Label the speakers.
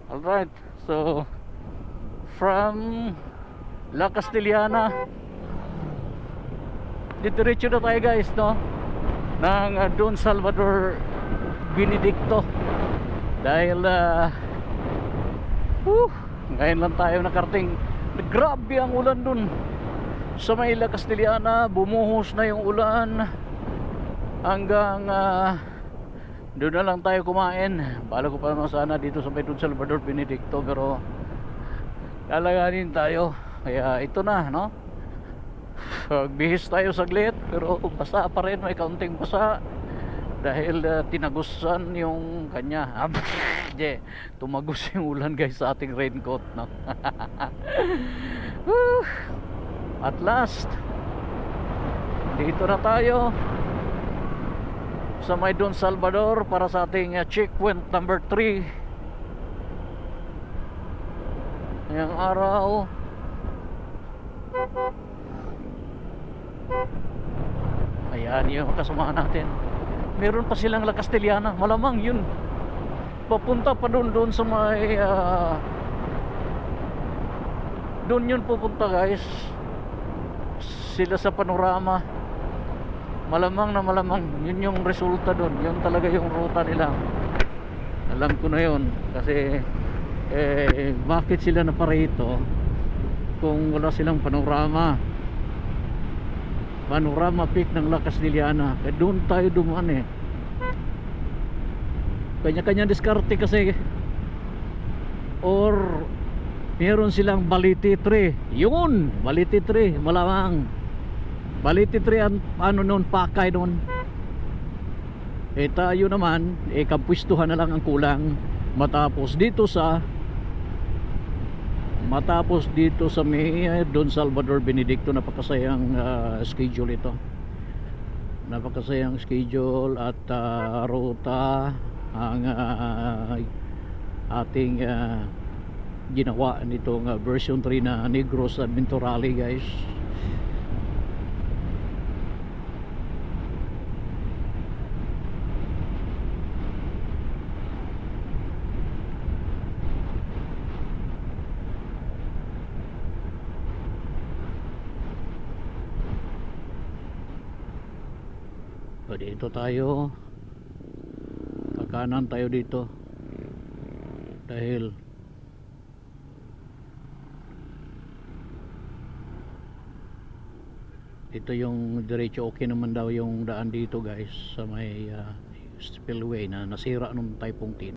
Speaker 1: Alright, so from La Castellana, diretso na tayo guys, no? Ng Don Salvador Benedicto. Dahil ngayon lang tayo nakarating. Grabe ang ulan dun sa may La Castellana. Bumuhos na yung ulan hanggang doon na lang tayo kumain. Bala ko pa naman sana dito sa may Don Salvador Benedicto, pero lalaganin tayo. Kaya ito na, no? Bihis tayo saglit, pero basa pa rin, may kaunting basa dahil tinagusan yung kanya. Tumagos yung ulan guys sa ating raincoat, no? At last, dito na tayo sa may Don Salvador para sa ating checkpoint number 3 ngayong araw. Ayan yung kasamahan natin. Meron pa silang La Castellana. Malamang yun papunta pa doon sa may doon yun pupunta guys, sila sa Panorama. Malamang na malamang yun yung resulta doon. Yun talaga yung ruta nila. Alam ko na yun kasi bakit sila naparito kung wala silang panorama peak ng La Castellana. Kaya doon tayo dumaan eh. Kanya-kanya diskarte kasi, or meron silang Balete 3. Yun, Balete 3 malamang. Balete 3 ang ano noon, Pakay noon. Tayo naman kapwistuhan na lang ang kulang matapos dito sa may Don Salvador Benedicto. Napakasayang schedule ito. Napakasayang schedule at ruta ang ating ginawa nitong version 3 na Negros Adventure Rally guys. Dito tayo, kakanan tayo dito dahil ito yung diretso. Okay naman daw yung daan dito guys sa may spillway na nasira nung Typhoon 10.